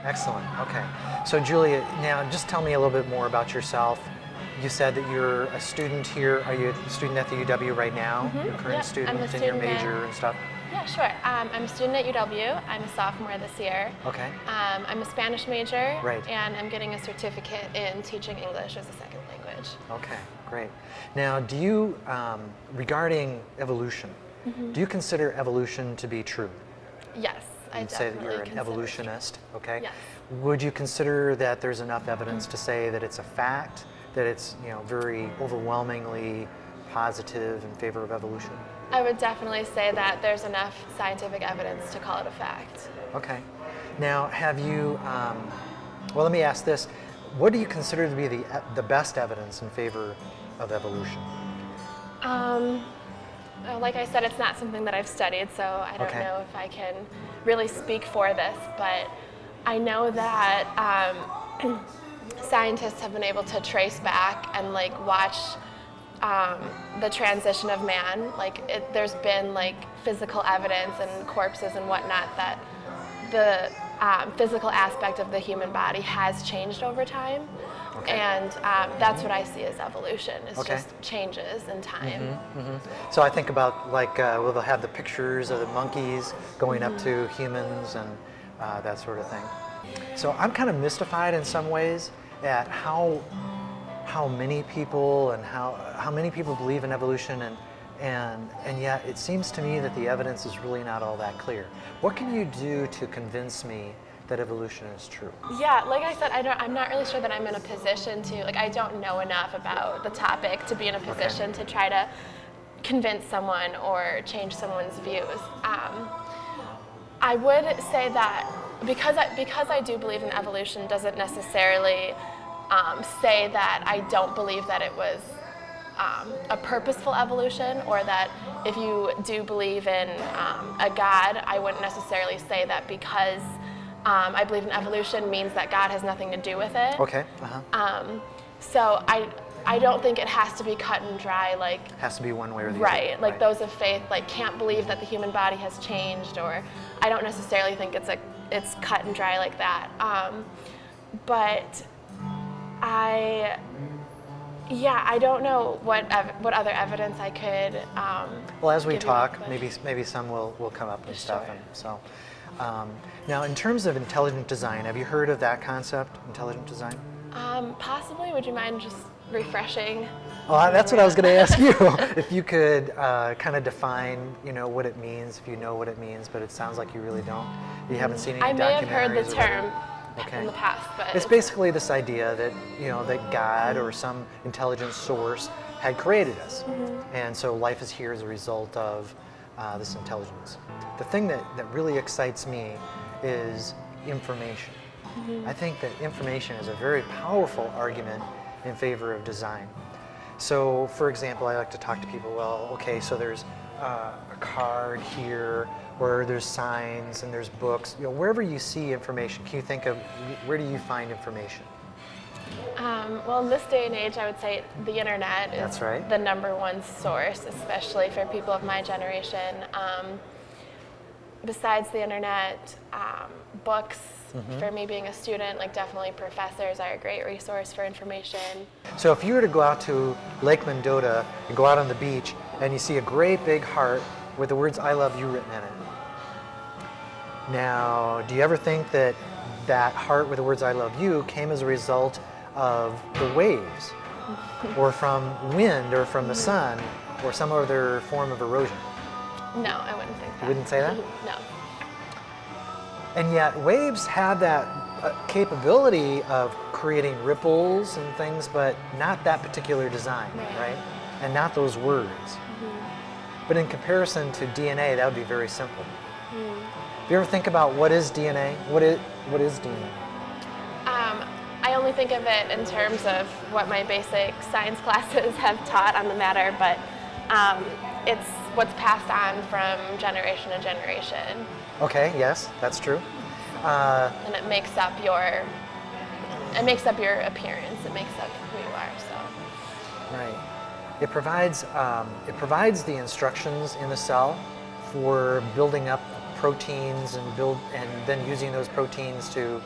Excellent. Okay. So Julia, now just tell me a little bit more about yourself. You said that you're a student here. Are you a student at the UW right now? Your current Yep, student I'm a in your student major and stuff? Yeah, sure. I'm a student at UW. I'm a sophomore this year. Okay. I'm a Spanish major. Right. And I'm getting a certificate in teaching English as a second language. Okay, great. Now, do you, regarding evolution, do you consider evolution to be true? Yes, I You say that definitely you're an consider it evolutionist, okay? Yes. Would you consider that there's enough evidence to say that it's a fact, that it's very overwhelmingly positive in favor of evolution? I would definitely say that there's enough scientific evidence to call it a fact. Okay. Now, have you, well, let me ask this. What do you consider to be the best evidence in favor of evolution? Well, like I said, it's not something that I've studied, so I don't know if I can really speak for this, but I know that scientists have been able to trace back and watch the transition of man. There's been physical evidence and corpses and whatnot that the physical aspect of the human body has changed over time. Okay. And that's what I see as evolution. It's Okay. just changes in time. So I think about well, they'll have the pictures of the monkeys going up to humans and that sort of thing. So I'm kind of mystified in some ways at how many people and how many people believe in evolution, and yet it seems to me that the evidence is really not all that clear. What can you do to convince me that evolution is true? Yeah, like I said, I'm not really sure that I'm in a position to, I don't know enough about the topic to be in a position to try to convince someone or change someone's views. I would say that because I do believe in evolution doesn't necessarily say that I don't believe that it was a purposeful evolution, or that if you do believe in a God, I wouldn't necessarily say that because I believe in evolution means that God has nothing to do with it. Okay. So I don't think it has to be cut and dry. Has to be one way or the other. Right. Those of faith can't believe that the human body has changed, or I don't necessarily think it's cut and dry like that. But I don't know what other evidence I could. Well, as we give you, talk, but- maybe some will come up and stuff. Sure. And so, now in terms of intelligent design, have you heard of that concept, intelligent design? Possibly. Would you mind just refreshing? Well, that's what I was going to ask you. If you could kind of define, what it means, if you know what it means, but it sounds like you really don't. You haven't seen any documentaries. I may have heard the or whatever. term in the past, but It's basically this idea that that God or some intelligent source had created us, and so life is here as a result of this intelligence. The thing that really excites me is information. I think that information is a very powerful argument in favor of design. So, for example, I like to talk to people. Well, okay, so there's a card here, or there's signs and there's books. Wherever you see information, can you think of where do you find information? Well, in this day and age, I would say the internet is That's right. the #1 source, especially for people of my generation. Besides the internet, books, for me being a student, definitely professors are a great resource for information. So if you were to go out to Lake Mendota and go out on the beach and you see a great big heart with the words "I love you" written in it. Now, do you ever think that heart with the words "I love you" came as a result of the waves, or from wind, or from the sun, or some other form of erosion? No, I wouldn't think that. You wouldn't say that? No. And yet waves have that capability of creating ripples and things, but not that particular design, right? And not those words. But in comparison to DNA, that would be very simple. Do you ever think about what is DNA? What is DNA? I only think of it in terms of what my basic science classes have taught on the matter, but it's what's passed on from generation to generation. Okay, yes, that's true. And it makes up your appearance. It makes up who you are. So. Right. It provides the instructions in the cell for building up proteins and then using those proteins to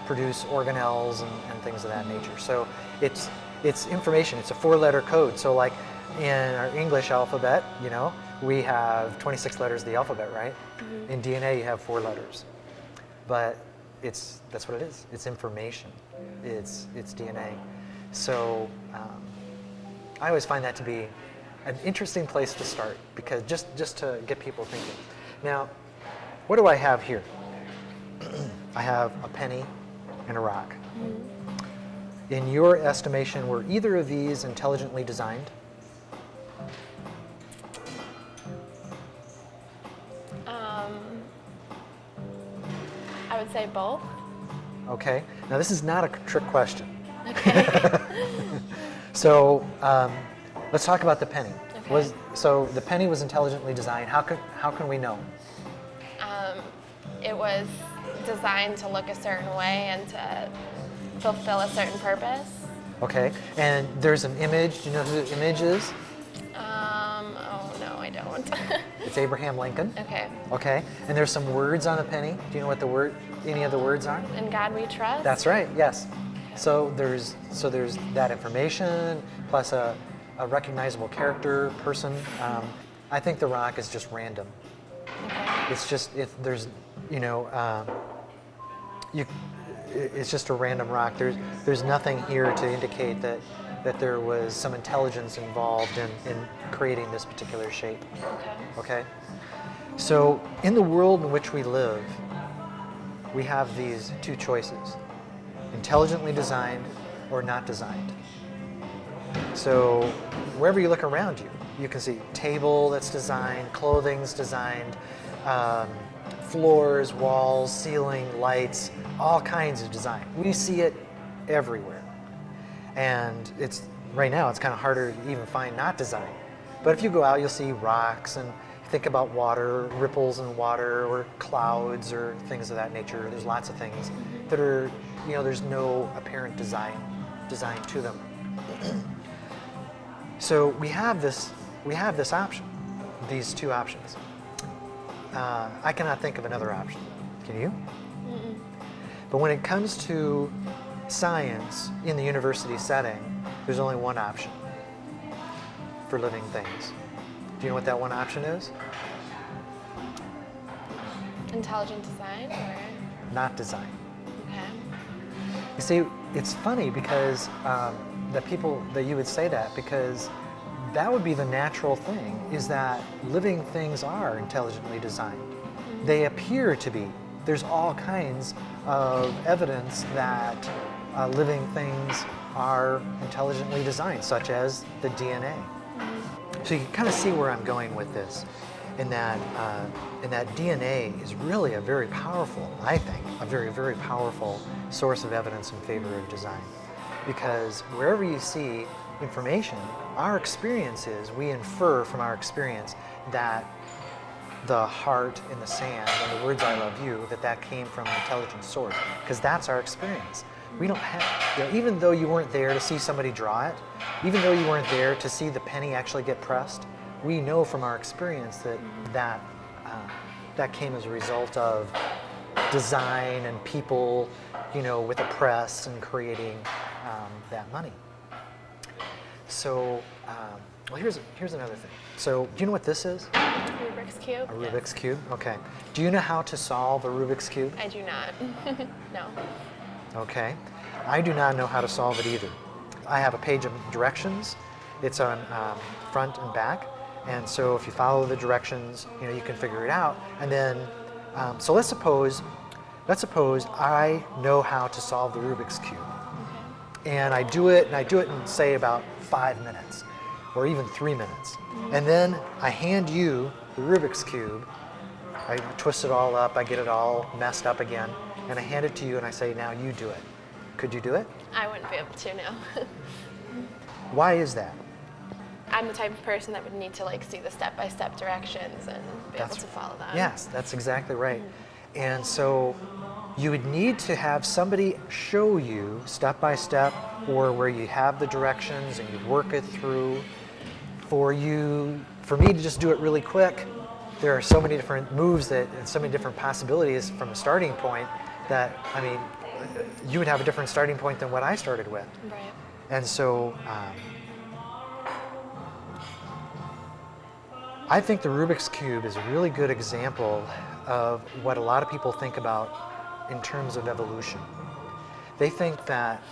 produce organelles and things of that nature. So it's information. It's a 4-letter code. So like in our English alphabet, you know, we have 26 letters of the alphabet, right? Mm-hmm. In DNA, you have 4 letters. But that's what it is. It's information. It's DNA. So I always find that to be an interesting place to start, because just to get people thinking. Now, what do I have here? I have a penny and a rock. Mm-hmm. In your estimation, were either of these intelligently designed? I would say both. Okay. Now this is not a trick question. Okay. So let's talk about the penny. Okay. So the penny was intelligently designed. How can we know? It was designed to look a certain way and to fulfill a certain purpose. Okay. And there's an image. Do you know who the image is? Oh no, I don't. It's Abraham Lincoln. Okay. Okay. And there's some words on the penny. Do you know what any of the words are? In God we trust. That's right. Yes. So there's that information plus a recognizable character, person. I think the rock is just random. Okay. It's just there's it's just a random rock. There's nothing here to indicate that there was some intelligence involved in creating this particular shape. Okay. Okay? So in the world in which we live, we have these 2 choices: intelligently designed or not designed. So wherever you look around you, you can see table that's designed, clothing's designed, floors, walls, ceiling, lights, all kinds of design. We see it everywhere. And right now it's kind of harder to even find not designed. But if you go out, you'll see rocks, and think about water, ripples in water, or clouds, or things of that nature. There's lots of things that are, there's no apparent design to them. So we have this option, these 2 options. I cannot think of another option. Can you? Mm-mm. But when it comes to science in the university setting, there's only one option for living things. Do you know what that one option is? Intelligent design or? Not design. Okay. You see, it's funny because that you would say that, because that would be the natural thing, is that living things are intelligently designed. Mm-hmm. They appear to be. There's all kinds of evidence that living things are intelligently designed, such as the DNA. Mm-hmm. So you can kind of see where I'm going with this, in that DNA is really a very powerful, I think, a very, very powerful source of evidence in favor of design. Because wherever you see information, our experience is, we infer from our experience that the heart in the sand and the words "I love you," that came from an intelligent source, because that's our experience. We don't have, even though you weren't there to see somebody draw it, even though you weren't there to see the penny actually get pressed, we know from our experience that came as a result of design and people, with a press and creating that money. So, well, here's another thing. So, do you know what this is? Rubik's Cube. A Rubik's Cube? Okay. Do you know how to solve a Rubik's Cube? I do not. No. Okay. I do not know how to solve it either. I have a page of directions. It's on front and back. And so if you follow the directions, you can figure it out. And then, so let's suppose I know how to solve the Rubik's Cube. And I do it in, say, about 5 minutes, or even 3 minutes. And then I hand you the Rubik's Cube. I twist it all up, I get it all messed up again, and I hand it to you and I say, now you do it. Could you do it? I wouldn't be able to, no. Why is that? I'm the type of person that would need to see the step-by-step directions and be able to follow them. Yes, that's exactly right. And so you would need to have somebody show you step by step, or where you have the directions and you work it through. For me to just do it really quick, there are so many different moves and so many different possibilities from a starting point that, I mean, you would have a different starting point than what I started with. Right. And so I think the Rubik's Cube is a really good example of what a lot of people think about in terms of evolution. They think that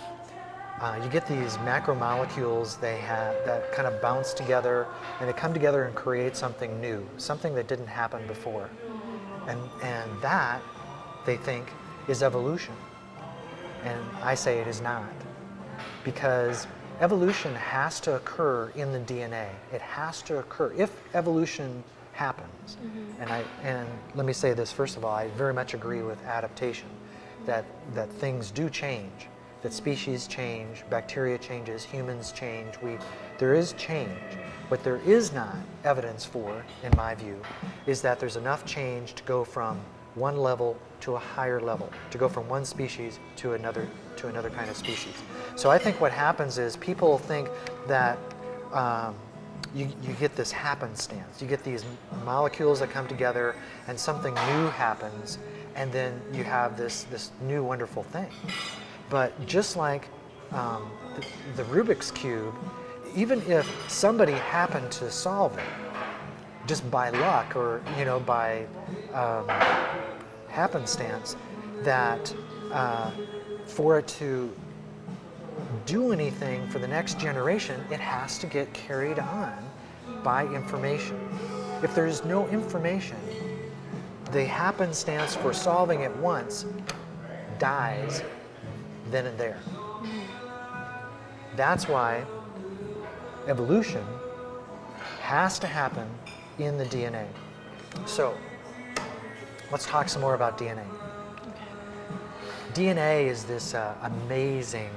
you get these macromolecules that kind of bounce together and they come together and create something new, something that didn't happen before. And that, they think, is evolution. And I say it is not. Because evolution has to occur in the DNA. It has to occur. If evolution happens, and let me say this first of all, I very much agree with adaptation, that things do change, that species change, bacteria changes, humans change. There is change. What there is not evidence for, in my view, is that there's enough change to go from one level to a higher level, to go from one species to another kind of species. So I think what happens is people think that you get this happenstance. You get these molecules that come together and something new happens, and then you have this new wonderful thing. But just like the Rubik's Cube, even if somebody happened to solve it just by luck or by happenstance, that for it to do anything for the next generation, it has to get carried on by information. If there's no information, the happenstance for solving it once dies then and there. That's why evolution has to happen in the DNA. So let's talk some more about DNA. DNA is this amazing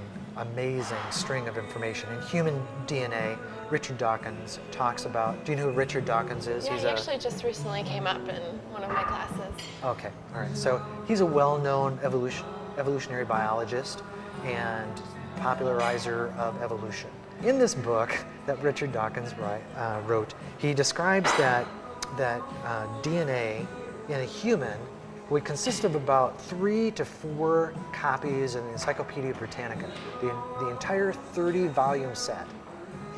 string of information. In human DNA, Richard Dawkins talks about, do you know who Richard Dawkins is? Yeah, he actually just recently came up in one of my classes. Okay, all right. So he's a well-known evolutionary biologist and popularizer of evolution. In this book that Richard Dawkins wrote, he describes that DNA in a human would consist of about 3 to 4 copies of the Encyclopedia Britannica, the entire 30-volume set,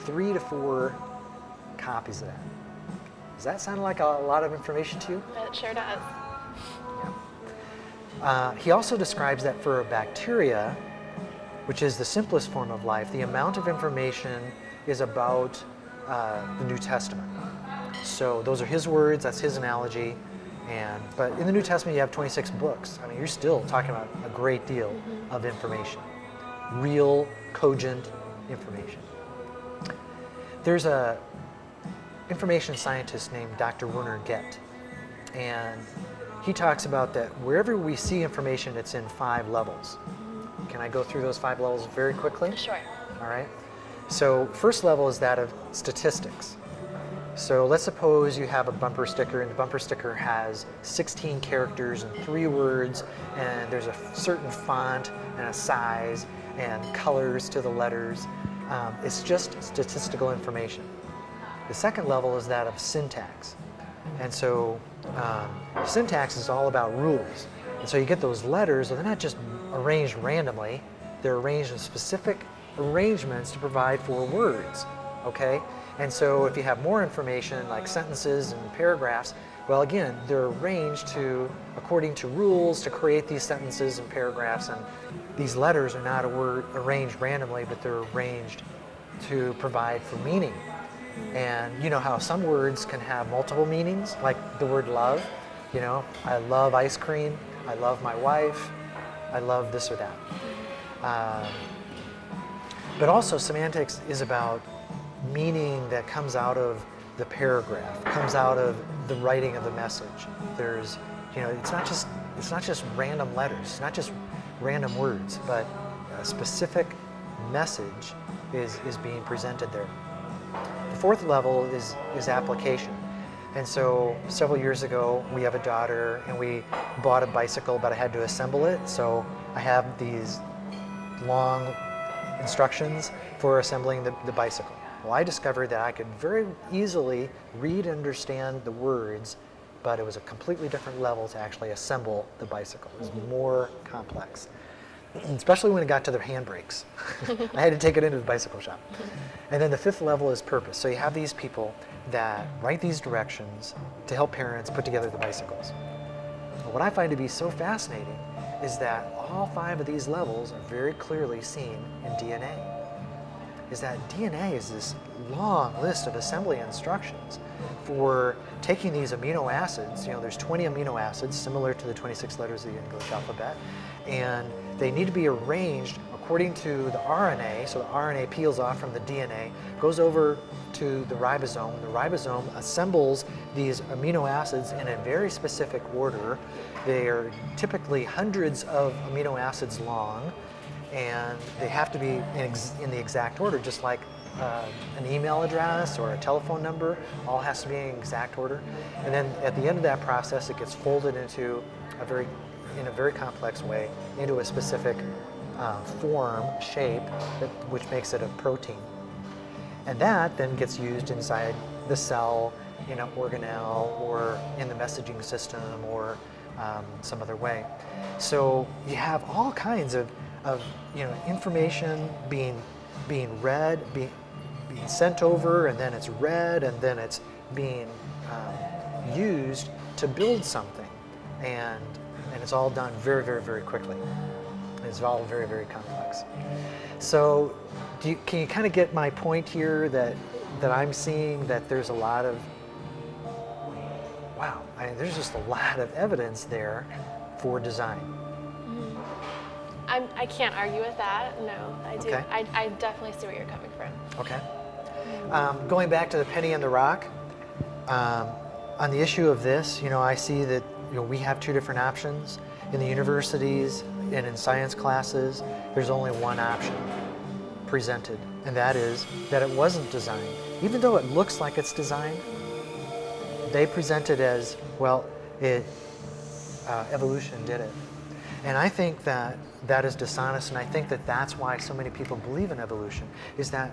3 to 4 copies of that. Does that sound like a lot of information to you? It sure does. Yeah. He also describes that for a bacteria, which is the simplest form of life, the amount of information is about the New Testament. So those are his words, that's his analogy. But in the New Testament, you have 26 books. I mean, you're still talking about a great deal of information, real, cogent information. There's a information scientist named Dr. Werner Gett, and he talks about that wherever we see information, it's in 5 levels. Can I go through those 5 levels very quickly? Sure. All right. So first level is that of statistics. So let's suppose you have a bumper sticker, and the bumper sticker has 16 characters and 3 words, and there's a certain font and a size and colors to the letters. It's just statistical information. The second level is that of syntax. And so syntax is all about rules. And so you get those letters, and they're not just arranged randomly, they're arranged in specific arrangements to provide for words, okay? And so if you have more information, like sentences and paragraphs, well, again, they're arranged according to rules to create these sentences and paragraphs. And these letters are not arranged randomly, but they're arranged to provide for meaning. And you know how some words can have multiple meanings, like the word love. I love ice cream, I love my wife, I love this or that. But also semantics is about meaning that comes out of the paragraph, comes out of the writing of the message. There's, it's not just random letters, it's not just random words, but a specific message is being presented there. The fourth level is application. And so several years ago, we have a daughter, and we bought a bicycle, but I had to assemble it. So I have these long instructions for assembling the bicycle. Well, I discovered that I could very easily read and understand the words but it was a completely different level to actually assemble the bicycle. It was more complex, especially when it got to the handbrakes. I had to take it into the bicycle shop. And then the fifth level is purpose. So you have these people that write these directions to help parents put together the bicycles. But what I find to be so fascinating is that all 5 of these levels are very clearly seen in DNA. Is that DNA is this long list of assembly instructions for taking these amino acids. There's 20 amino acids, similar to the 26 letters of the English alphabet, and they need to be arranged according to the RNA. So the RNA peels off from the DNA, goes over to the ribosome. The ribosome assembles these amino acids in a very specific order. They are typically hundreds of amino acids long, and they have to be in the exact order, just like an email address or a telephone number, all has to be in exact order. And then at the end of that process, it gets folded into in a very complex way into a specific form, shape, which makes it a protein. And that then gets used inside the cell in an organelle or in the messaging system or some other way. So you have all kinds of information being read, being sent over, and then it's read, and then it's being used to build something, and it's all done very, very, very quickly. It's all very, very complex. So, can you kind of get my point here that I'm seeing that there's a lot of there's just a lot of evidence there for design. I can't argue with that. No, I do. Okay. I definitely see where you're coming from. Okay. Going back to the penny and the rock, on the issue of this, I see that we have 2 different options. In the universities and in science classes, there's only one option presented, and that is that it wasn't designed. Even though it looks like it's designed, they present it as, evolution did it. And I think that is dishonest, and I think that that's why so many people believe in evolution, is that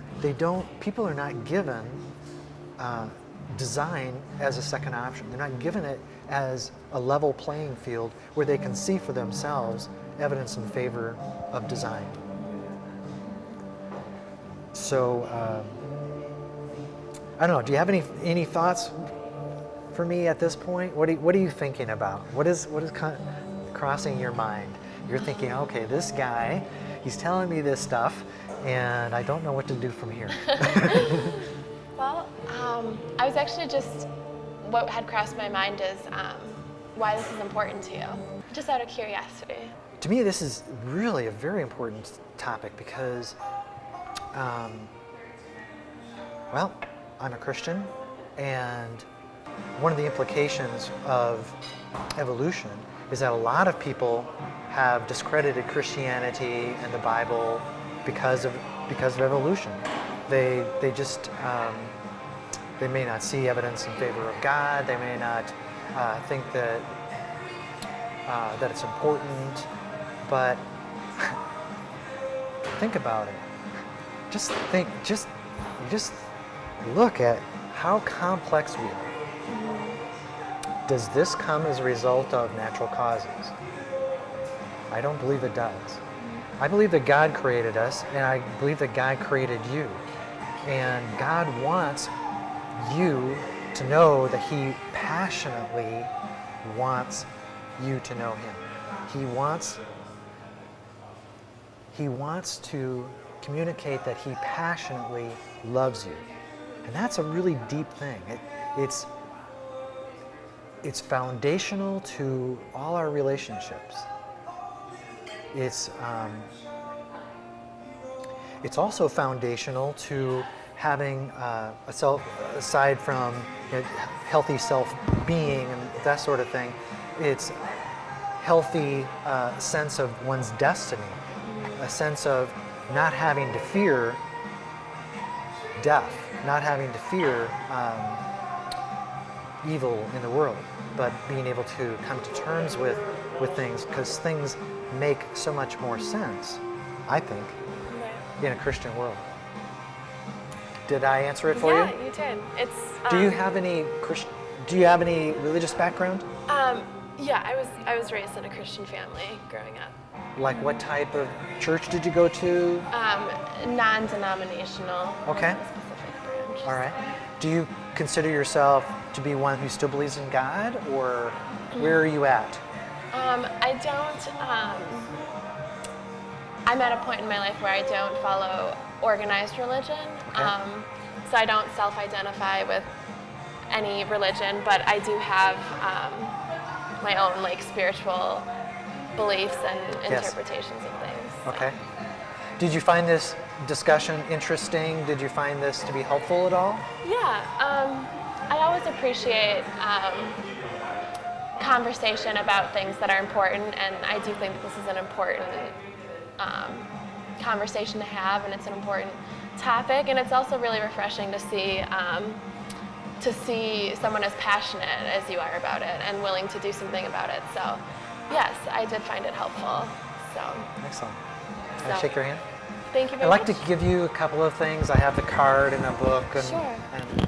people are not given design as a second option. They're not given it as a level playing field where they can see for themselves evidence in favor of design. So, I don't know, do you have any thoughts for me at this point? What are you thinking about? What is crossing your mind? You're thinking, okay, this guy, he's telling me this stuff, and I don't know what to do from here. Well, I was actually what had crossed my mind is why this is important to you, just out of curiosity. To me, this is really a very important topic because, I'm a Christian, and one of the implications of evolution is that a lot of people have discredited Christianity and the Bible because of evolution. They just they may not see evidence in favor of God. They may not think that it's important. But think about it. Just look at how complex we are. Does this come as a result of natural causes? I don't believe it does. I believe that God created us, and I believe that God created you. And God wants you to know that He passionately wants you to know Him. He wants to communicate that He passionately loves you. And that's a really deep thing. It's foundational to all our relationships. It's also foundational to having aside from healthy self-being and that sort of thing, it's healthy sense of one's destiny, a sense of not having to fear death, not having to fear evil in the world, but being able to come to terms with things, because things make so much more sense, I think, in a Christian world. Did I answer it for you? Yeah, you did. Do you have any Do you have any religious background? Yeah, I was raised in a Christian family growing up. Like what type of church did you go to? Non-denominational. Okay. Wasn't a specific branch. All right. Do you consider yourself to be one who still believes in God, or where are you at? I don't. I'm at a point in my life where I don't follow organized religion. Okay. So I don't self-identify with any religion, but I do have my own like spiritual beliefs and Yes. interpretations of things. So. Okay. Did you find this discussion interesting? Did you find this to be helpful at all? Yeah, I always appreciate conversation about things that are important, and I do think that this is an important conversation to have, and it's an important topic, and it's also really refreshing to see someone as passionate as you are about it and willing to do something about it. So, yes, I did find it helpful. So, Excellent. Can I So- shake your hand? thank you I'd very like much. to give you a couple of things. I have the card and a book, and, Sure. and